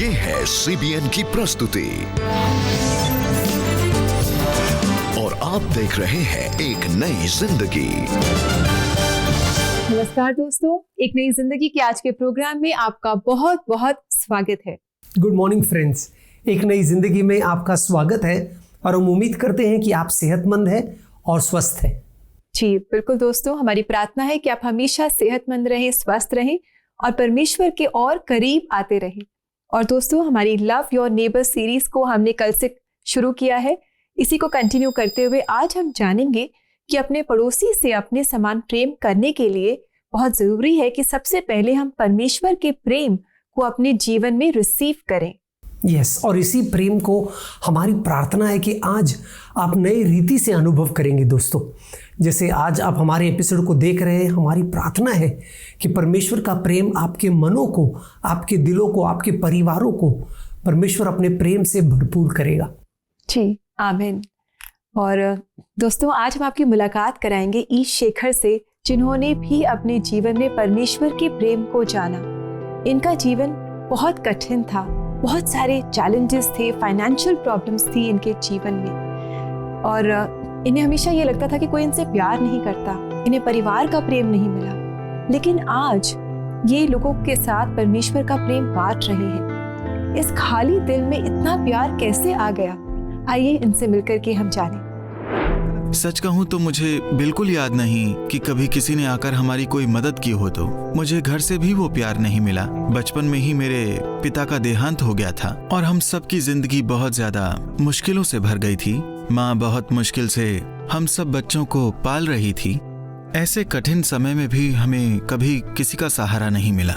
ये है CBN की प्रस्तुति और आप देख रहे हैं एक नई जिंदगी। नमस्कार दोस्तों, एक नई जिंदगी के आज के प्रोग्राम में आपका बहुत बहुत स्वागत है। गुड मॉर्निंग फ्रेंड्स, एक नई जिंदगी में आपका स्वागत है और हम उम्मीद करते हैं कि आप सेहतमंद हैं और स्वस्थ हैं। जी बिल्कुल दोस्तों, हमारी प्रार्थना है कि आप हमेशा सेहतमंद रहें, स्वस्थ रहें और परमेश्वर के और करीब आते रहें। और दोस्तों, हमारी लव योर नेबर सीरीज को हमने कल से शुरू किया है। इसी को कंटिन्यू करते हुए आज हम जानेंगे कि अपने पड़ोसी से अपने समान प्रेम करने के लिए बहुत जरूरी है कि सबसे पहले हम परमेश्वर के प्रेम को अपने जीवन में रिसीव करें। यस, और इसी प्रेम को हमारी प्रार्थना है कि आज आप नई रीति से अनुभव करेंगे। दोस्तों, जैसे आज आप हमारे एपिसोड को देख रहे हैं, हमारी प्रार्थना है कि परमेश्वर का प्रेम आपके मनों को, आपके दिलों को, आपके परिवारों को परमेश्वर अपने प्रेम से भरपूर करेगा। जी आमीन। और दोस्तों, आज हम आपकी मुलाकात कराएंगे ई शेखर से, जिन्होंने भी अपने जीवन में परमेश्वर के प्रेम को जाना। इनका जीवन बहुत कठिन था, बहुत सारे चैलेंजेस थे, फाइनेंशियल प्रॉब्लम्स थी इनके जीवन में और इन्हें हमेशा ये लगता था कि कोई इनसे प्यार नहीं करता, इन्हें परिवार का प्रेम नहीं मिला। लेकिन आज ये लोगों के साथ परमेश्वर का प्रेम बांट रहे हैं। इस खाली दिल में इतना प्यार कैसे आ गया? आइए इनसे मिलकर के हम जानें। सच कहूँ तो मुझे बिल्कुल याद नहीं कि कभी किसी ने आकर हमारी कोई मदद की हो। तो मुझे घर से भी वो प्यार नहीं मिला। बचपन में ही मेरे पिता का देहांत हो गया था और हम सबकी जिंदगी बहुत ज्यादा मुश्किलों से भर गई थी। माँ बहुत मुश्किल से हम सब बच्चों को पाल रही थी। ऐसे कठिन समय में भी हमें कभी किसी का सहारा नहीं मिला।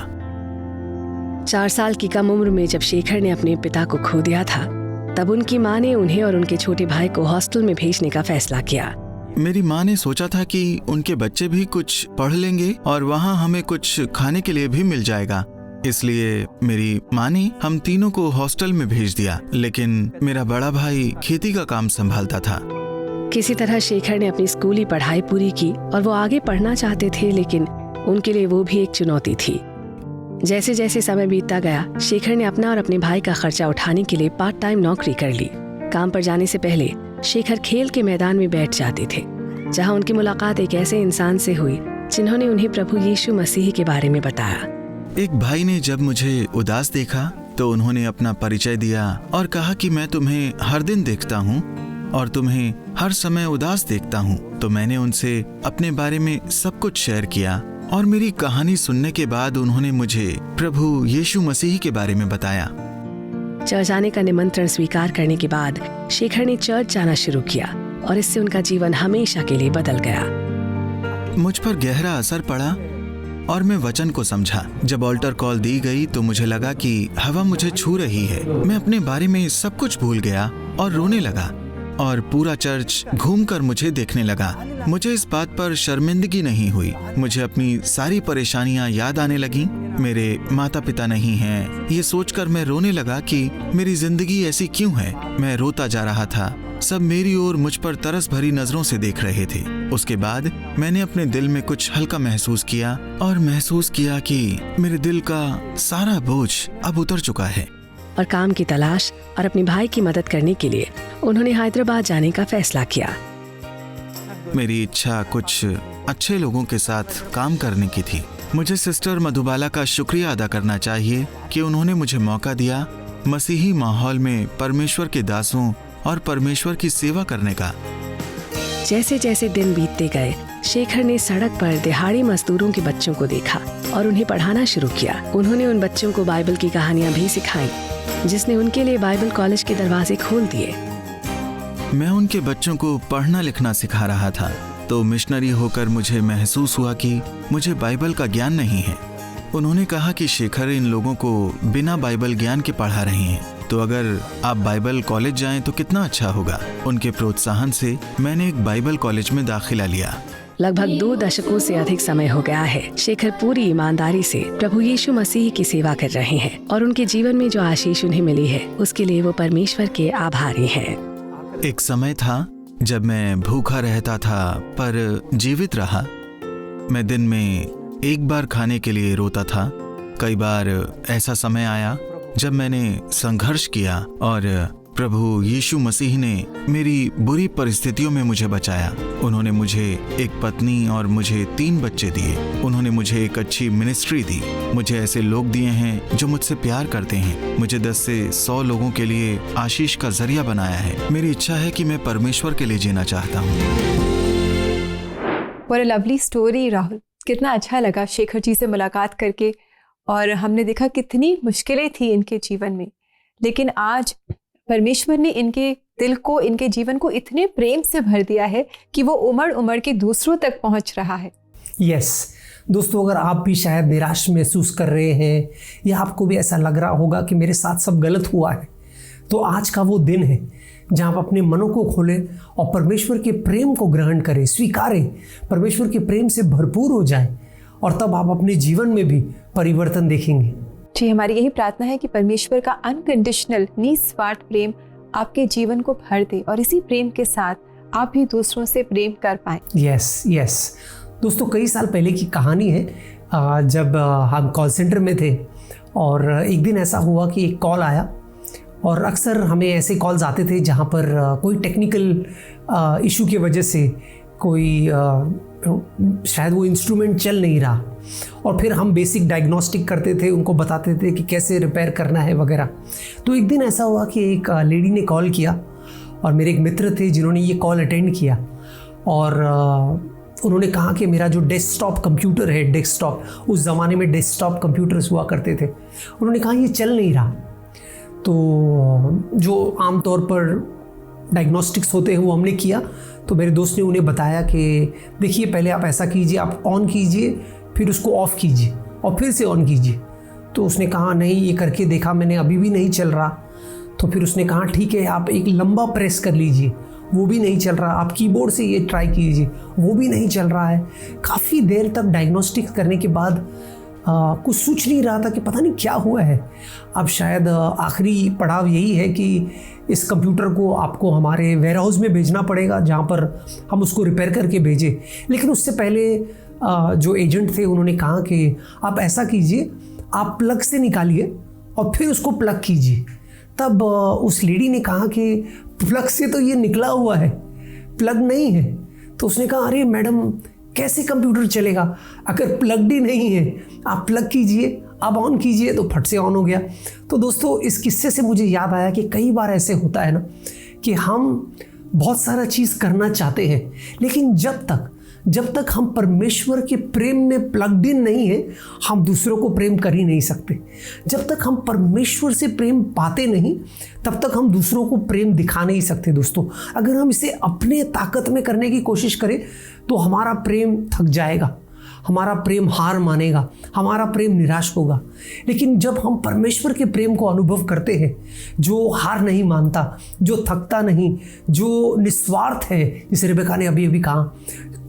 4 साल की कम उम्र में जब शेखर ने अपने पिता को खो दिया था, तब उनकी माँ ने उन्हें और उनके छोटे भाई को हॉस्टल में भेजने का फैसला किया। मेरी माँ ने सोचा था कि उनके बच्चे भी कुछ पढ़ लेंगे और वहाँ हमें कुछ खाने के लिए भी मिल जाएगा। इसलिए मेरी माँ ने हम तीनों को हॉस्टल में भेज दिया। लेकिन मेरा बड़ा भाई खेती का काम संभालता था। किसी तरह शेखर ने अपनी स्कूली पढ़ाई पूरी की और वो आगे पढ़ना चाहते थे, लेकिन उनके लिए वो भी एक चुनौती थी। जैसे जैसे समय बीतता गया, शेखर ने अपना और अपने भाई का खर्चा उठाने के लिए पार्ट टाइम नौकरी कर ली। काम पर जाने से पहले शेखर खेल के मैदान में बैठ जाते थे, जहां उनकी मुलाकात एक ऐसे इंसान से हुई जिन्होंने उन्हें प्रभु यीशु मसीह के बारे में बताया। एक भाई ने जब मुझे उदास देखा तो उन्होंने अपना परिचय दिया और कहा कि मैं तुम्हें हर दिन देखता हूँ और तुम्हें हर समय उदास देखता हूँ। तो मैंने उनसे अपने बारे में सब कुछ शेयर किया और मेरी कहानी सुनने के बाद उन्होंने मुझे प्रभु यीशु मसीह के बारे में बताया। चर्च आने का निमंत्रण स्वीकार करने के बाद शेखर ने चर्च जाना शुरू किया और इससे उनका जीवन हमेशा के लिए बदल गया। मुझ पर गहरा असर पड़ा और मैं वचन को समझा। जब ऑल्टर कॉल दी गई तो मुझे लगा कि हवा मुझे छू रही है। मैं अपने बारे में सब कुछ भूल गया और रोने लगा और पूरा चर्च घूमकर मुझे देखने लगा। मुझे इस बात पर शर्मिंदगी नहीं हुई। मुझे अपनी सारी परेशानियां याद आने लगी। मेरे माता पिता नहीं हैं, ये सोचकर मैं रोने लगा कि मेरी जिंदगी ऐसी क्यों है। मैं रोता जा रहा था। सब मेरी ओर मुझ पर तरस भरी नजरों से देख रहे थे। उसके बाद मैंने अपने दिल में कुछ हल्का महसूस किया और महसूस किया कि मेरे दिल का सारा बोझ अब उतर चुका है। और काम की तलाश और अपने भाई की मदद करने के लिए उन्होंने हैदराबाद जाने का फैसला किया। मेरी इच्छा कुछ अच्छे लोगों के साथ काम करने की थी। मुझे सिस्टर मधुबाला का शुक्रिया अदा करना चाहिए कि उन्होंने मुझे मौका दिया मसीही माहौल में परमेश्वर के दासों और परमेश्वर की सेवा करने का। जैसे जैसे दिन बीतते गए, शेखर ने सड़क पर दिहाड़ी मजदूरों के बच्चों को देखा और उन्हें पढ़ाना शुरू किया। उन्होंने उन बच्चों को बाइबल की कहानियां भी सिखाई, जिसने उनके लिए बाइबल कॉलेज के दरवाजे खोल दिए। मैं उनके बच्चों को पढ़ना लिखना सिखा रहा था, तो मिशनरी होकर मुझे महसूस हुआ कि मुझे बाइबल का ज्ञान नहीं है। उन्होंने कहा कि शेखर इन लोगों को बिना बाइबल ज्ञान के पढ़ा रहे हैं, तो अगर आप बाइबल कॉलेज जाएं तो कितना अच्छा होगा। उनके प्रोत्साहन से मैंने एक बाइबल कॉलेज में दाखिला लिया। लगभग 2 दशकों से अधिक समय हो गया है शेखर पूरी ईमानदारी से प्रभु यीशु मसीह की सेवा कर रहे हैं और उनके जीवन में जो आशीष उन्हें मिली है उसके लिए वो परमेश्वर के आभारी हैं। एक समय था जब मैं भूखा रहता था पर जीवित रहा। मैं दिन में एक बार खाने के लिए रोता था। कई बार ऐसा समय आया जब मैंने संघर्ष किया और प्रभु यीशु मसीह ने मेरी बुरी परिस्थितियों में मुझे बचाया। उन्होंने मुझे एक पत्नी और मुझे 3 बच्चे दिए। उन्होंने मुझे एक अच्छी मिनिस्ट्री दी। मुझे ऐसे लोग दिए हैं जो मुझसे प्यार करते हैं। मुझे 10 से 100 लोगों के लिए आशीष का जरिया बनाया है। मेरी इच्छा है कि मैं परमेश्वर के लिए जीना चाहता हूँ। What a lovely story, Rahul. कितना अच्छा लगा शेखर जी से मुलाकात करके, और हमने देखा कितनी मुश्किलें थी इनके जीवन में, लेकिन आज परमेश्वर ने इनके दिल को, इनके जीवन को इतने प्रेम से भर दिया है कि वो उमड़ उमड़ के दूसरों तक पहुंच रहा है। यस दोस्तों, अगर आप भी शायद निराश महसूस कर रहे हैं या आपको भी ऐसा लग रहा होगा कि मेरे साथ सब गलत हुआ है, तो आज का वो दिन है जहाँ आप अपने मनों को खोलें और परमेश्वर के प्रेम को ग्रहण करें, स्वीकारें, परमेश्वर के प्रेम से भरपूर हो जाएं, और तब आप अपने जीवन में भी परिवर्तन देखेंगे। जी, हमारी यही प्रार्थना है कि परमेश्वर का अनकंडीशनल निस्वार्थ प्रेम आपके जीवन को भर दे और इसी प्रेम के साथ आप भी दूसरों से प्रेम कर पाएं। यस दोस्तों, कई साल पहले की कहानी है, जब हम कॉल सेंटर में थे और एक दिन ऐसा हुआ कि एक कॉल आया, और अक्सर हमें ऐसे कॉल्स आते थे जहाँ पर कोई टेक्निकल इशू की वजह से कोई शायद वो इंस्ट्रूमेंट चल नहीं रहा, और फिर हम बेसिक डायग्नोस्टिक करते थे, उनको बताते थे कि कैसे रिपेयर करना है वगैरह। तो एक दिन ऐसा हुआ कि एक लेडी ने कॉल किया, और मेरे एक मित्र थे जिन्होंने ये कॉल अटेंड किया, और उन्होंने कहा कि मेरा जो डेस्कटॉप कंप्यूटर है, डेस्कटॉप, उस ज़माने में डेस्कटॉप कंप्यूटर्स हुआ करते थे, उन्होंने कहा ये चल नहीं रहा। तो जो आमतौर पर डायग्नोस्टिक्स होते हैं वो हमने किया। तो मेरे दोस्त ने उन्हें बताया कि देखिए, पहले आप ऐसा कीजिए, आप ऑन कीजिए, फिर उसको ऑफ़ कीजिए और फिर से ऑन कीजिए। तो उसने कहा नहीं, ये करके देखा मैंने, अभी भी नहीं चल रहा। तो फिर उसने कहा ठीक है, आप एक लंबा प्रेस कर लीजिए, वो भी नहीं चल रहा। आप कीबोर्ड से ये ट्राई कीजिए, वो भी नहीं चल रहा है। काफ़ी देर तक डायग्नोस्टिक्स करने के बाद कुछ सोच नहीं रहा था कि पता नहीं क्या हुआ है। अब शायद आखिरी पड़ाव यही है कि इस कंप्यूटर को आपको हमारे वेयर हाउस में भेजना पड़ेगा, जहाँ पर हम उसको रिपेयर करके भेजें। लेकिन उससे पहले जो एजेंट थे उन्होंने कहा कि आप ऐसा कीजिए, आप प्लग से निकालिए और फिर उसको प्लग कीजिए। तब उस लेडी ने कहा कि प्लग से तो ये निकला हुआ है, प्लग नहीं है। तो उसने कहा अरे मैडम, कैसे कंप्यूटर चलेगा अगर प्लग ही नहीं है? आप प्लग कीजिए, अब ऑन कीजिए, तो फट से ऑन हो गया। तो दोस्तों, इस किस्से से मुझे याद आया कि कई बार ऐसे होता है ना कि हम बहुत सारा चीज़ करना चाहते हैं, लेकिन जब तक हम परमेश्वर के प्रेम में प्लग्ड इन नहीं है, हम दूसरों को प्रेम कर ही नहीं सकते। जब तक हम परमेश्वर से प्रेम पाते नहीं, तब तक हम दूसरों को प्रेम दिखा नहीं सकते। दोस्तों, अगर हम इसे अपने ताकत में करने की कोशिश करें तो हमारा प्रेम थक जाएगा, हमारा प्रेम हार मानेगा, हमारा प्रेम निराश होगा। लेकिन जब हम परमेश्वर के प्रेम को अनुभव करते हैं, जो हार नहीं मानता, जो थकता नहीं, जो निस्वार्थ है, जिसे रेबेका ने अभी अभी कहा,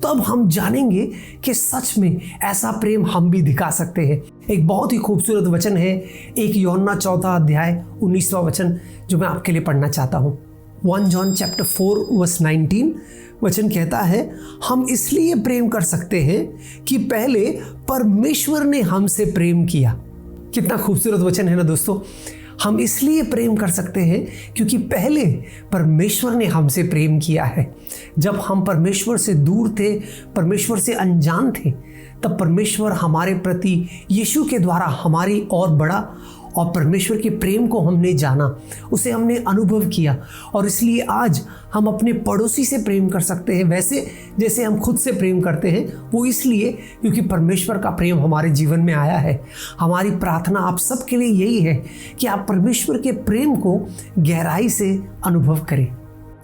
तब हम जानेंगे कि सच में ऐसा प्रेम हम भी दिखा सकते हैं। एक बहुत ही खूबसूरत वचन है, 1 यूहन्ना 4 अध्याय 19वां वचन, जो मैं आपके लिए पढ़ना चाहता हूँ। 1 जॉन चैप्टर 4 वर्स 19 वचन कहता है, हम इसलिए प्रेम कर सकते हैं कि पहले परमेश्वर ने हमसे प्रेम किया। कितना खूबसूरत वचन है ना दोस्तों। हम इसलिए प्रेम कर सकते हैं क्योंकि पहले परमेश्वर ने हमसे प्रेम किया है। जब हम परमेश्वर से दूर थे, परमेश्वर से अनजान थे, तब परमेश्वर हमारे प्रति यीशु के द्वारा हमारी और बढ़ा, और परमेश्वर के प्रेम को हमने जाना, उसे हमने अनुभव किया, और इसलिए आज हम अपने पड़ोसी से प्रेम कर सकते हैं वैसे जैसे हम खुद से प्रेम करते हैं। वो इसलिए क्योंकि परमेश्वर का प्रेम हमारे जीवन में आया है। हमारी प्रार्थना आप सबके लिए यही है कि आप परमेश्वर के प्रेम को गहराई से अनुभव करें।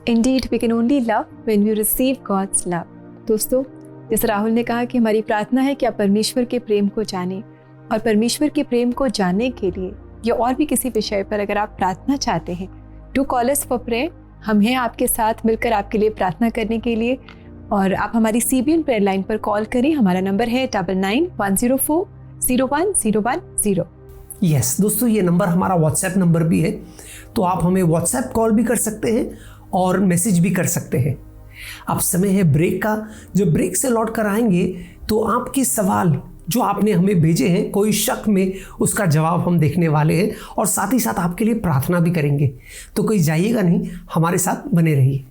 Indeed, we can only love when we receive God's love। दोस्तों, जैसे राहुल ने कहा कि हमारी प्रार्थना है कि आप परमेश्वर के प्रेम को जानें, और परमेश्वर के प्रेम को जानने के लिए या और भी किसी विषय पर अगर आप प्रार्थना चाहते हैं, do call us for prayer. हम हैं आपके साथ मिलकर आपके लिए प्रार्थना करने के लिए, और आप हमारी CBN प्रेयर लाइन पर कॉल करें। हमारा नंबर है 9910401010। यस दोस्तों, ये नंबर हमारा व्हाट्सएप नंबर भी है, तो आप हमें व्हाट्सएप कॉल भी कर सकते हैं और मैसेज भी कर सकते हैं। अब समय है ब्रेक का। जब ब्रेक से लौट कर आएंगे तो आपके सवाल जो आपने हमें भेजे हैं, कोई शक में उसका जवाब हम देखने वाले हैं और साथ ही साथ आपके लिए प्रार्थना भी करेंगे। तो कोई जाइएगा नहीं, हमारे साथ बने रहिए।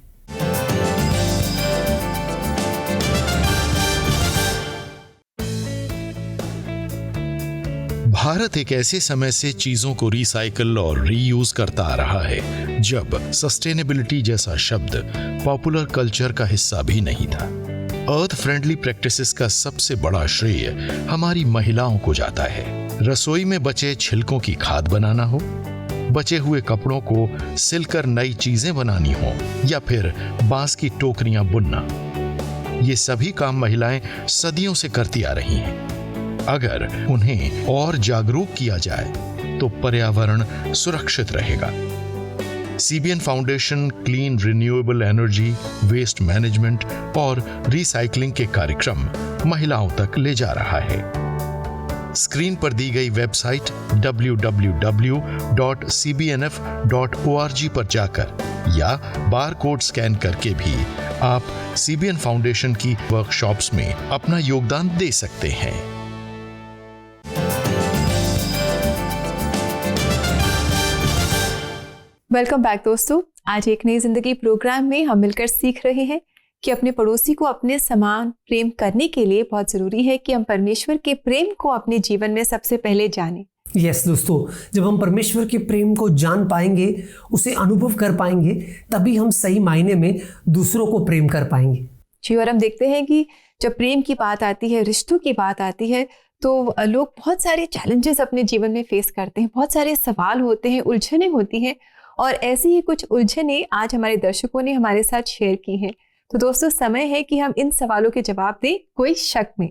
भारत एक ऐसे समय से चीजों को रिसाइकल और रीयूज करता आ रहा है जब सस्टेनेबिलिटी जैसा शब्द पॉपुलर कल्चर का हिस्सा भी नहीं था। अर्थ फ्रेंडली प्रैक्टिसेस का सबसे बड़ा श्रेय हमारी महिलाओं को जाता है। रसोई में बचे छिलकों की खाद बनाना हो, बचे हुए कपड़ों को सिलकर नई चीजें बनानी हो, या फिर बांस की टोकरियां बुनना, ये सभी काम महिलाएं सदियों से करती आ रही हैं। अगर उन्हें और जागरूक किया जाए तो पर्यावरण सुरक्षित रहेगा। CBN foundation clean renewable energy, waste management और रिसाइकलिंग के कार्यक्रम महिलाओं तक ले जा रहा है। स्क्रीन पर दी गई वेबसाइट www.cbnf.org पर जाकर या बारकोड स्कैन करके भी आप CBN फाउंडेशन की वर्कशॉप्स में अपना योगदान दे सकते हैं। वेलकम बैक दोस्तों। आज एक नई जिंदगी प्रोग्राम में हम मिलकर सीख रहे हैं कि अपने पड़ोसी को अपने समान प्रेम करने के लिए बहुत जरूरी है कि हम परमेश्वर के प्रेम को अपने जीवन में सबसे पहले जानें। यस दोस्तों, जब हम परमेश्वर के प्रेम को जान पाएंगे, उसे अनुभव कर पाएंगे, तभी हम सही मायने में दूसरों को प्रेम कर पाएंगे। जी, और हम देखते हैं कि जब प्रेम की बात आती है, रिश्तों की बात आती है, तो लोग बहुत सारे चैलेंजेस अपने जीवन में फेस करते हैं, बहुत सारे सवाल होते हैं, उलझनें होती हैं, और ऐसी ही कुछ उलझनें आज हमारे दर्शकों ने हमारे साथ शेयर की हैं। तो दोस्तों, समय है कि हम इन सवालों के जवाब दें कोई शक में।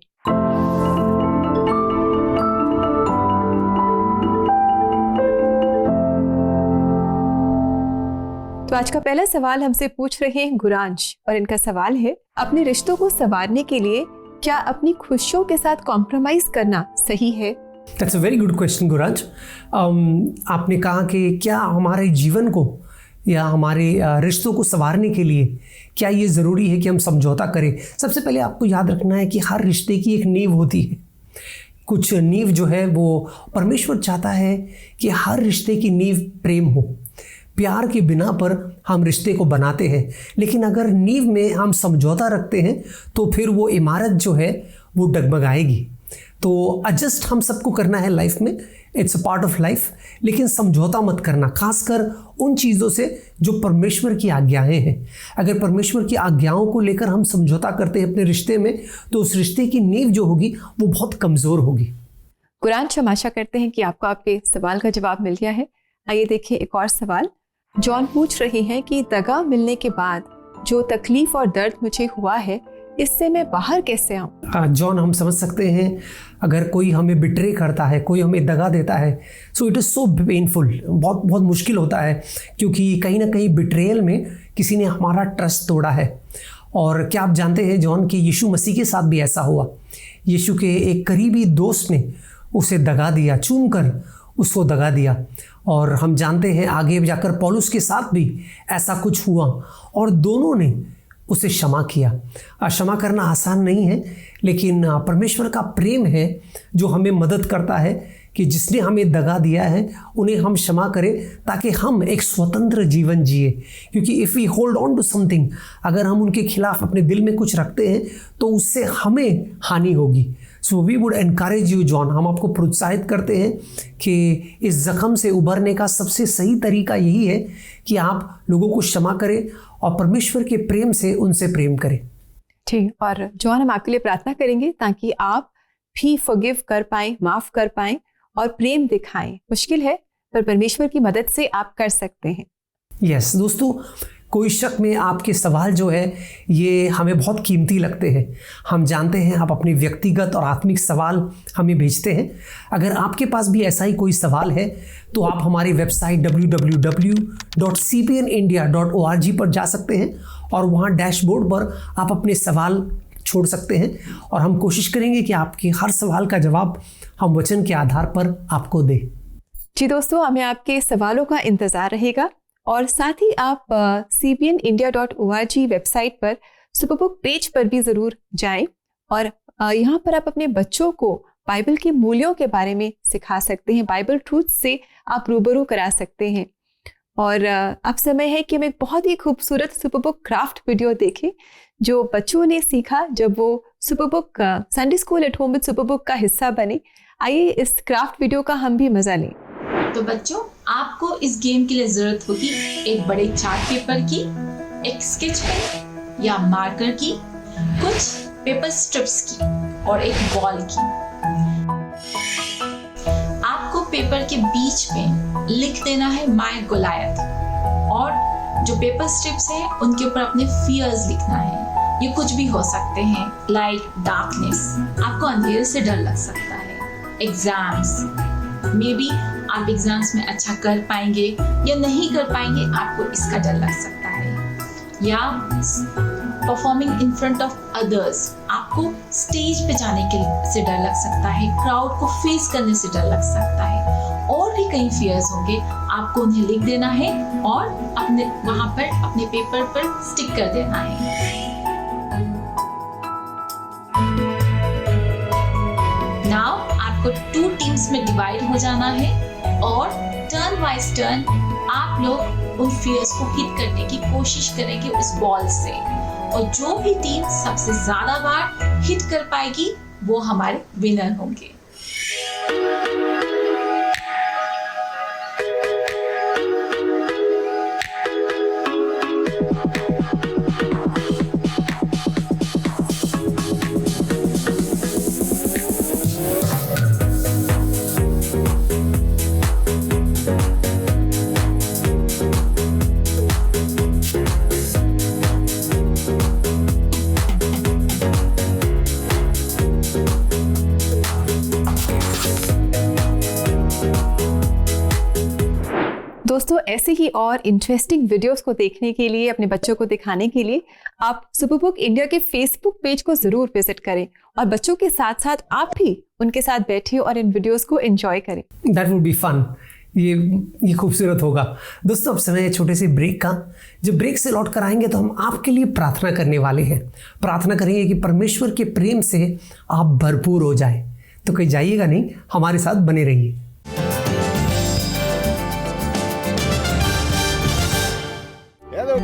तो आज का पहला सवाल हमसे पूछ रहे हैं गुरांश, और इनका सवाल है, अपने रिश्तों को संवारने के लिए क्या अपनी खुशियों के साथ कॉम्प्रोमाइज करना सही है? That's a very good question Guransh. आपने कहा कि क्या हमारे जीवन को या हमारे रिश्तों को संवारने के लिए क्या ये ज़रूरी है कि हम समझौता करें। सबसे पहले आपको याद रखना है कि हर रिश्ते की एक नींव होती है। कुछ नींव जो है वो परमेश्वर चाहता है कि हर रिश्ते की नींव प्रेम हो। प्यार के बिना पर हम रिश्ते को बनाते हैं, लेकिन अगर नींव में हम समझौता रखते हैं तो फिर वो इमारत जो है वो डगमगाएगी। तो एडजस्ट हम सबको करना है लाइफ में, it's a part of life, लेकिन समझौता मत करना, खासकर उन चीज़ों से जो परमेश्वर की आज्ञाएं हैं। अगर परमेश्वर की आज्ञाओं को लेकर हम समझौता करते हैं अपने रिश्ते में, तो उस रिश्ते की नींव जो होगी वो बहुत कमज़ोर होगी। कुरान, हम आशा करते हैं कि आपको आपके सवाल का जवाब मिल गया है। आइए देखिए एक और सवाल। जॉन पूछ रहे हैं कि दगा मिलने के बाद जो तकलीफ और दर्द मुझे हुआ है, इससे मैं बाहर कैसे आऊँ? जॉन, हम समझ सकते हैं अगर कोई हमें बिट्रे करता है, कोई हमें दगा देता है, so it is so painful, बहुत बहुत मुश्किल होता है, क्योंकि कहीं ना कहीं बिट्रेयल में किसी ने हमारा ट्रस्ट तोड़ा है। और क्या आप जानते हैं जॉन कि यीशु मसीह के साथ भी ऐसा हुआ। यीशु के एक करीबी दोस्त ने उसे दगा दिया, चूम कर उसको दगा दिया। और हम जानते हैं आगे जाकर पौलुस के साथ भी ऐसा कुछ हुआ और दोनों ने उसे क्षमा किया। क्षमा करना आसान नहीं है, लेकिन परमेश्वर का प्रेम है जो हमें मदद करता है कि जिसने हमें दगा दिया है उन्हें हम क्षमा करें, ताकि हम एक स्वतंत्र जीवन जिए। क्योंकि if we hold on to something, अगर हम उनके खिलाफ अपने दिल में कुछ रखते हैं तो उससे हमें हानि होगी। So we would encourage you John, हम आपको प्रोत्साहित करते हैं कि इस जख्म से उभरने का सबसे सही तरीका यही है कि आप लोगों को क्षमा करें और परमेश्वर के प्रेम से उनसे प्रेम करें। ठीक, और जॉन, हम आपके लिए प्रार्थना करेंगे ताकि आप भी फॉरगिव कर पाएं, माफ़ कर पाएं और प्रेम दिखाएं। मुश्किल है, पर परमेश्वर की मदद से आप कर सकते हैं। यस दोस्तों, कोई शक में आपके सवाल जो है ये हमें बहुत कीमती लगते हैं। हम जानते हैं आप अपने व्यक्तिगत और आत्मिक सवाल हमें भेजते हैं। अगर आपके पास भी ऐसा ही कोई सवाल है तो आप हमारी वेबसाइट www.cbnindia.org पर जा सकते हैं और वहाँ डैशबोर्ड पर आप अपने सवाल छोड़ सकते हैं, और हम कोशिश करेंगे कि आपके हर सवाल का जवाब हम वचन के आधार पर आपको दें। जी दोस्तों, हमें आपके सवालों का इंतज़ार रहेगा, और साथ ही आप cbnindia.org वेबसाइट पर सुपरबुक पेज पर भी ज़रूर जाएं, और यहाँ पर आप अपने बच्चों को बाइबल के मूल्यों के बारे में सिखा सकते हैं, बाइबल ट्रूथ से आप रूबरू करा सकते हैं। और अब समय है कि हम एक बहुत ही खूबसूरत सुपरबुक क्राफ्ट वीडियो देखें जो बच्चों ने सीखा जब वो Superbook Sunday school at home with Superbook का हिस्सा बने। आइए इस क्राफ्ट वीडियो का हम भी मजा लें। तो बच्चों, आपको इस गेम के लिए जरूरत होगी एक बड़े चार्ट पेपर की, एक स्केच पेन या मार्कर की, कुछ पेपर स्ट्रिप्स की और एक बॉल की। आपको पेपर के बीच में लिख देना है माय गोलायत, और जो पेपर स्ट्रिप्स हैं उनके ऊपर अपने फियर्स लिखना है। ये कुछ भी हो सकते हैं, लाइक डार्कनेस, आपको अंधेरे से डर लग सकता है, एग्जाम्स, मे बी आप एग्जाम्स में अच्छा कर पाएंगे या नहीं कर पाएंगे, आपको इसका डर लग सकता है, या performing in front of others, आपको स्टेज पे जाने से डर लग सकता है, क्राउड को फेस करने से डर लग सकता है, और भी कई फियर्स होंगे। आपको उन्हें लिख देना है और अपने वहां पर अपने पेपर पर स्टिक कर देना है। नाउ आपको 2 टीम्स में डिवाइड हो जाना है और टर्न वाइज टर्न आप लोग उन फियर्स को हिट करने की कोशिश करेंगे उस बॉल से, और जो भी टीम सबसे ज्यादा बार हिट कर पाएगी वो हमारे विनर होंगे। दोस्तों, ऐसे ही और इंटरेस्टिंग वीडियोस को देखने के लिए, अपने बच्चों को दिखाने के लिए आप सुपरबुक इंडिया के फेसबुक पेज को जरूर विजिट करें और बच्चों के साथ साथ आप भी उनके साथ बैठिए और इन वीडियोस को एंजॉय करें। That would be fun. ये खूबसूरत होगा। दोस्तों, अब समय है छोटे से ब्रेक का। जब ब्रेक से लौट कर आएंगे तो हम आपके लिए प्रार्थना करने वाले हैं। प्रार्थना करेंगे कि परमेश्वर के प्रेम से आप भरपूर हो जाए। तो कहीं जाइएगा नहीं, हमारे साथ बने रहिए।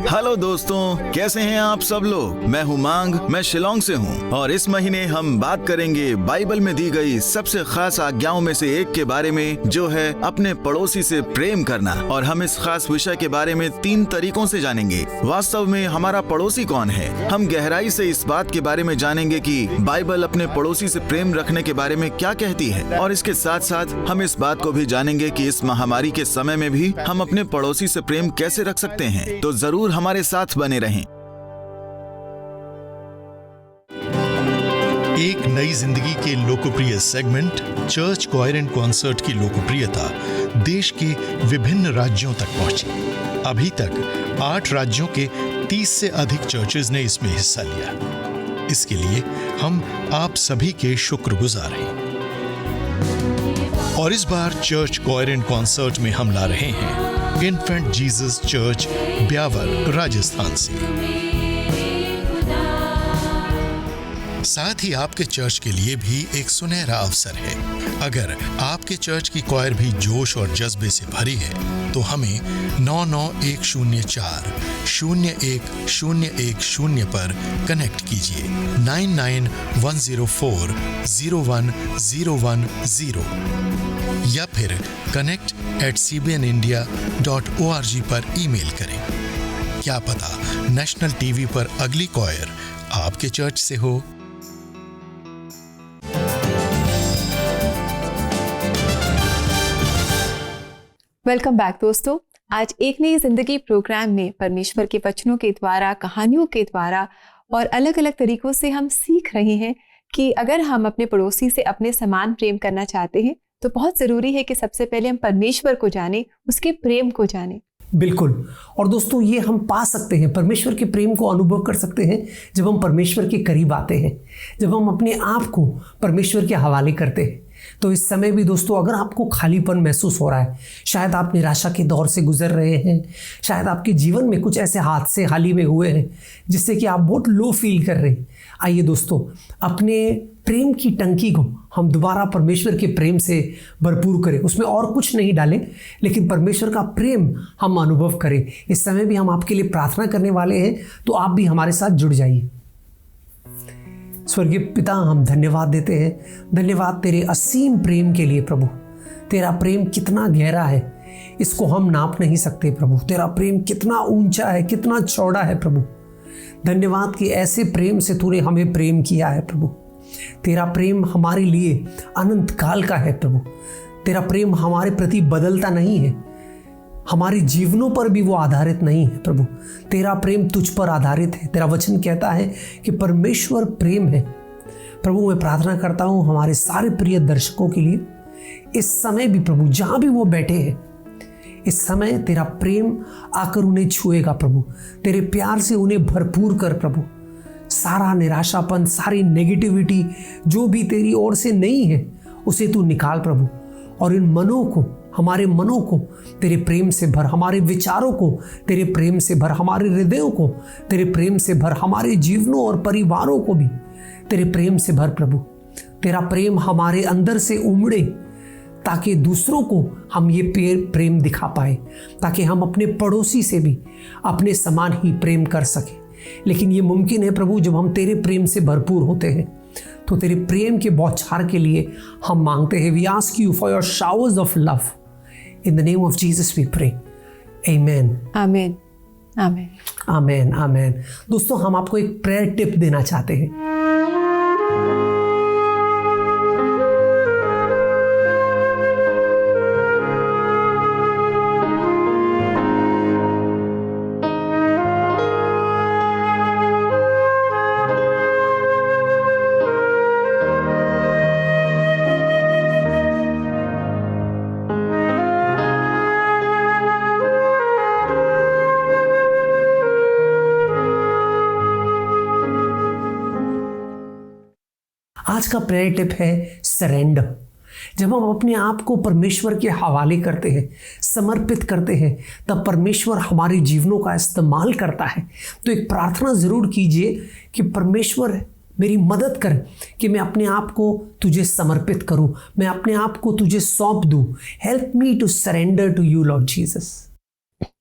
हेलो दोस्तों, कैसे हैं आप सब लोग। मैं हूं मांग, मैं शिलोंग से हूं, और इस महीने हम बात करेंगे बाइबल में दी गई सबसे खास आज्ञाओं में से एक के बारे में, जो है अपने पड़ोसी से प्रेम करना। और हम इस खास विषय के बारे में 3 तरीकों से जानेंगे। वास्तव में हमारा पड़ोसी कौन है। हम गहराई से इस बात के बारे में जानेंगे कि बाइबल अपने पड़ोसी से प्रेम रखने के बारे में क्या कहती है, और इसके साथ साथ हम इस बात को भी जानेंगे कि इस महामारी के समय में भी हम अपने पड़ोसी से प्रेम कैसे रख सकते हैं। तो जरूर हमारे साथ बने रहें। एक नई जिंदगी के लोकप्रिय segment church choir and concert की लोकप्रियता देश के विभिन्न राज्यों तक पहुंची। अभी तक 8 राज्यों के 30 से अधिक चर्चेज ने इसमें हिस्सा लिया। इसके लिए हम आप सभी के शुक्रगुजार हैं। और इस बार चर्च क्वायर एंड कॉन्सर्ट में हम ला रहे हैं infant Jesus church Beawar, Rajasthan से। साथ ही आपके चर्च के लिए भी एक सुनहरा अवसर है। अगर आपके चर्च की क्वायर भी जोश और जज्बे से भरी है तो हमें 99104 01010 पर कनेक्ट कीजिए। 9910401010 या फिर connect@cbnindia.org पर ईमेल करें। क्या पता नेशनल टीवी पर अगली क्वायर आपके चर्च से हो। वेलकम बैक दोस्तों। आज एक नई जिंदगी प्रोग्राम में परमेश्वर के वचनों के द्वारा, कहानियों के द्वारा और अलग अलग तरीकों से हम सीख रहे हैं कि अगर हम अपने पड़ोसी से अपने समान प्रेम करना चाहते हैं तो बहुत ज़रूरी है कि सबसे पहले हम परमेश्वर को जानें, उसके प्रेम को जानें। बिल्कुल। और दोस्तों, ये हम पा सकते हैं, परमेश्वर के प्रेम को अनुभव कर सकते हैं जब हम परमेश्वर के करीब आते हैं, जब हम अपने आप को परमेश्वर के हवाले करते हैं। तो इस समय भी दोस्तों, अगर आपको खालीपन महसूस हो रहा है, शायद आप निराशा के दौर से गुजर रहे हैं, शायद आपके जीवन में कुछ ऐसे हाल ही में हुए हैं जिससे कि आप बहुत लो फील कर रहे हैं, आइए दोस्तों, अपने प्रेम की टंकी को हम दोबारा परमेश्वर के प्रेम से भरपूर करें, उसमें और कुछ नहीं डालें, लेकिन परमेश्वर का प्रेम हम अनुभव करें। इस समय भी हम आपके लिए प्रार्थना करने वाले हैं, तो आप भी हमारे साथ जुड़ जाइए। स्वर्गीय पिता, हम धन्यवाद देते हैं, धन्यवाद तेरे असीम प्रेम के लिए प्रभु। तेरा प्रेम कितना गहरा है, इसको हम नाप नहीं सकते प्रभु। तेरा प्रेम कितना ऊंचा है, कितना चौड़ा है प्रभु। धन्यवाद कि ऐसे प्रेम से तूने हमें प्रेम किया है प्रभु। तेरा प्रेम हमारे लिए अनंत काल का है प्रभु। तेरा प्रेम हमारे प्रति बदलता नहीं है, हमारे जीवनों पर भी वो आधारित नहीं है प्रभु। तेरा प्रेम तुझ पर आधारित है। तेरा वचन कहता है कि परमेश्वर प्रेम है। प्रभु, मैं प्रार्थना करता हूँ हमारे सारे प्रिय दर्शकों के लिए, इस समय भी प्रभु जहाँ भी वो बैठे हैं, इस समय तेरा प्रेम आकर उन्हें छुएगा प्रभु। तेरे प्यार से उन्हें भरपूर कर प्रभु। सारा निराशापन, सारी नेगेटिविटी जो भी तेरी ओर से नहीं है, उसे तू निकाल प्रभु। और इन मनों को, हमारे मनों को तेरे प्रेम से भर, हमारे विचारों को तेरे प्रेम से भर, हमारे हृदयों को तेरे प्रेम से भर, हमारे जीवनों और परिवारों को भी तेरे प्रेम से भर प्रभु। तेरा प्रेम हमारे अंदर से उमड़े, ताकि दूसरों को हम ये प्रेम दिखा पाए, ताकि हम अपने पड़ोसी से भी अपने समान ही प्रेम कर सकें। लेकिन ये मुमकिन है प्रभु जब हम तेरे प्रेम से भरपूर होते हैं। तो तेरे प्रेम के बौछार के लिए हम मांगते हैं। We ask you for your showers of love, in the name of Jesus we pray, amen, amen, amen, amen, amen. दोस्तों, हम आपको एक प्रेयर टिप देना चाहते हैं। आज का प्रेयर टिप है सरेंडर। जब हम अपने आप को परमेश्वर के हवाले करते हैं, समर्पित करते हैं, तब परमेश्वर हमारे जीवनों का इस्तेमाल करता है। तो एक प्रार्थना ज़रूर कीजिए कि परमेश्वर मेरी मदद कर कि मैं अपने आप को तुझे समर्पित करूं, मैं अपने आप को तुझे सौंप दूं। Help me to surrender to you Lord Jesus.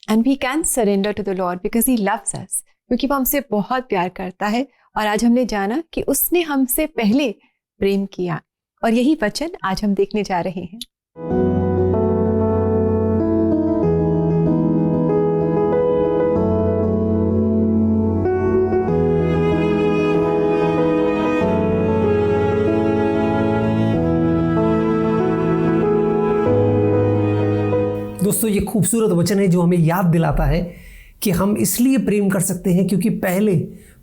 And we can surrender to the Lord because he loves us, क्योंकि वो हमसे बहुत प्यार करता है। और आज हमने जाना कि उसने हमसे पहले प्रेम किया, और यही वचन आज हम देखने जा रहे हैं। दोस्तों, ये खूबसूरत वचन है जो हमें याद दिलाता है कि हम इसलिए प्रेम कर सकते हैं क्योंकि पहले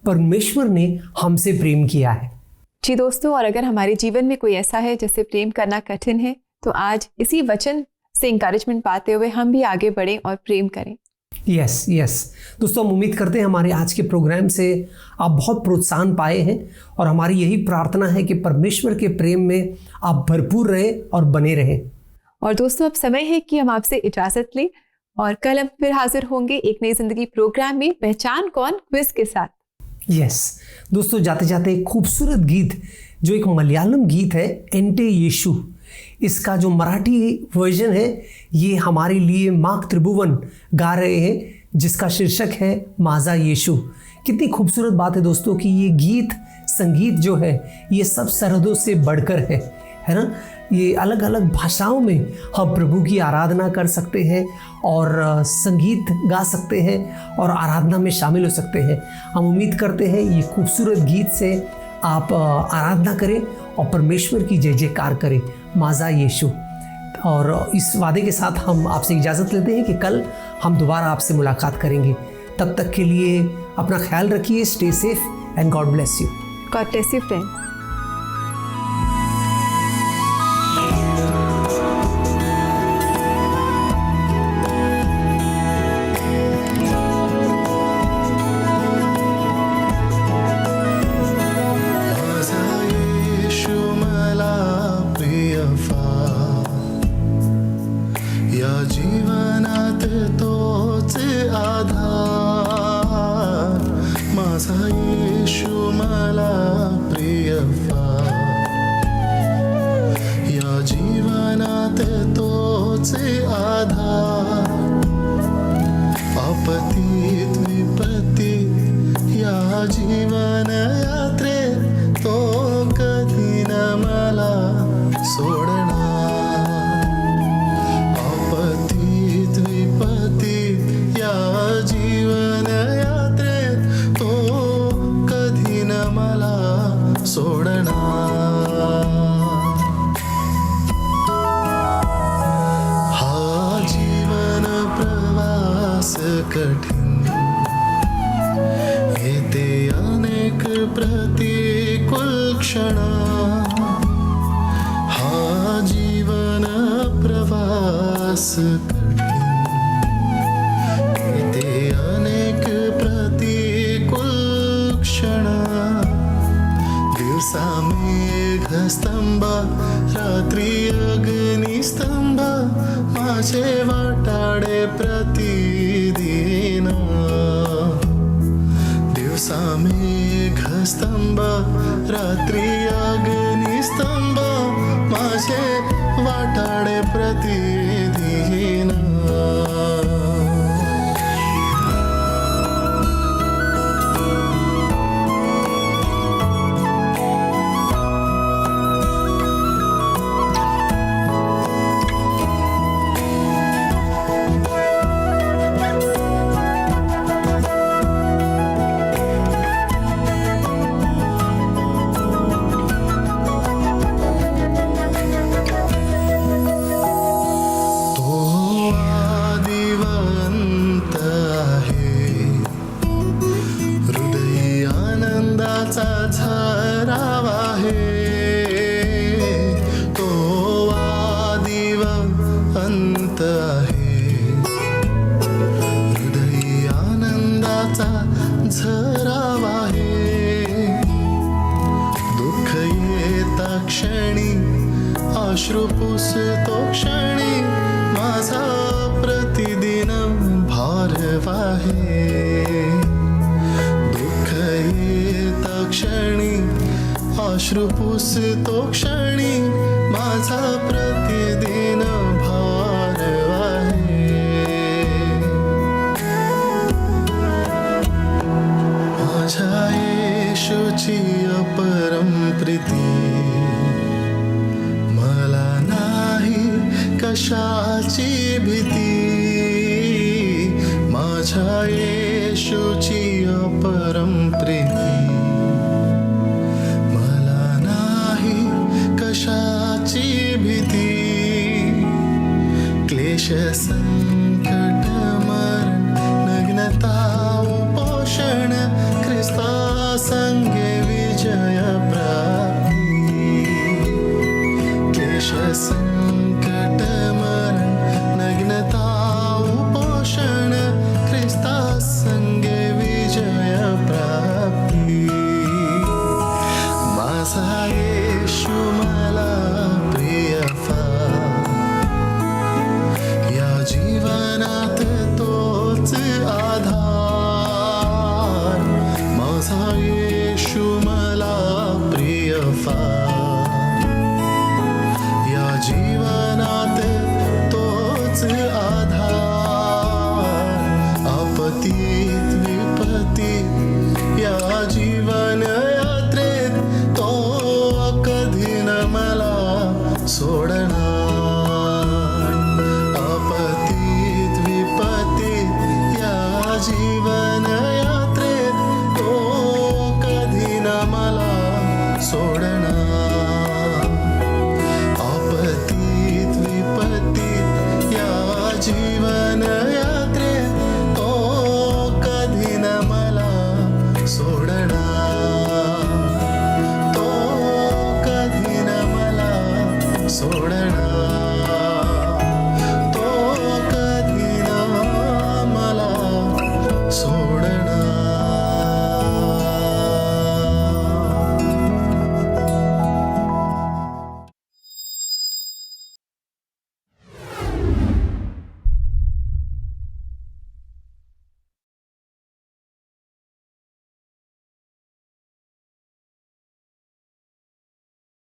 परमेश्वर ने हमसे प्रेम किया है। जी दोस्तों, और अगर हमारे जीवन में कोई ऐसा है जिससे प्रेम करना कठिन है, तो आज इसी वचन से इंकरेजमेंट पाते हुए हम भी आगे बढ़ें और प्रेम करें। यस दोस्तों, हम उम्मीद करते हैं हमारे आज के प्रोग्राम से आप बहुत प्रोत्साहन पाए हैं, और हमारी यही प्रार्थना है कि परमेश्वर के प्रेम में आप भरपूर रहें और बने रहें। और दोस्तों, अब समय है कि हम आपसे इजाजत लें, और कल हम फिर हाजिर होंगे एक नई जिंदगी प्रोग्राम में पहचान कौन क्विज के साथ। यस दोस्तों, जाते जाते एक खूबसूरत गीत जो एक मलयालम गीत है, एंटे यीशु, इसका जो मराठी वर्जन है ये हमारे लिए मार्क त्रिभुवन गा रहे हैं, जिसका शीर्षक है माझा यीशु। कितनी खूबसूरत बात है दोस्तों कि ये गीत, संगीत जो है ये सब सरहदों से बढ़कर है ना। ये अलग अलग भाषाओं में हम प्रभु की आराधना कर सकते हैं और संगीत गा सकते हैं और आराधना में शामिल हो सकते हैं। हम उम्मीद करते हैं ये खूबसूरत गीत से आप आराधना करें और परमेश्वर की जय जयकार करें, माझा यीशु। और इस वादे के साथ हम आपसे इजाज़त लेते हैं कि कल हम दोबारा आपसे मुलाकात करेंगे। तब तक के लिए अपना ख्याल रखिए। Stay safe and God bless you. God bless you friends. जीवनात तोच आधार, माझा येशू मला प्रिय तोच आधार. आपतीत विपत्तीत या जीवन यात्रेत तो कधी न मला सोडणार. आपतीत विपत्तीत या जीवन यात्रेत तो कधी न मला सोडणार. हा जीवन प्रवास कठीण, येते अनेक प्रतिकूल क्षण. हा जीवन प्रवास कठीण, येते अनेक प्रतिकूल क्षण. दिवसा मेघस्तंभ, रात्री अग्निस्तंभ, माझे वाटाडे प्रतिदिन. दिवसा मेघस्तंभ, रात्री अग्निस्तंभ, माझे वाटाडे प्रतिदिन. अश्रू पुसतो क्षणी, माझा प्रतिदिन भार वाहे. दुःख येता क्षणी, अश्रू पुसतो क्षणी, माझा प्रतिदिन भार वाहे. माझ्या येशूची अपरम प्रीती, कशाची भीती. माझ्या येशूची अपरम प्रीती, मला नाही कशाची भीती. क्लेश संकट मरण नग्नता उपोषण, ख्रिस्ता संगे विजय प्राप्ती. क्लेश संकट मरण नग्नता उपोषण, ख्रिस्ता संगे विजय प्राप्ती. माझा येशू मला प्रिय फार, या जीवनात तोच आधार. माझा येशू मला प्रिय फार, या जीवनात तोच आधार. आपतीत विपत्तीत या जीवन यात्रेत तो कधी न मला सोडणार. आपतीत विपत्तीत या जीवन यात्रेत तो कधी न मला सोडणार. आपतीत विपत्तीत या जीवन यात्रेत तो कधी न मला सोडणार. तो कधी न मला सोडणार.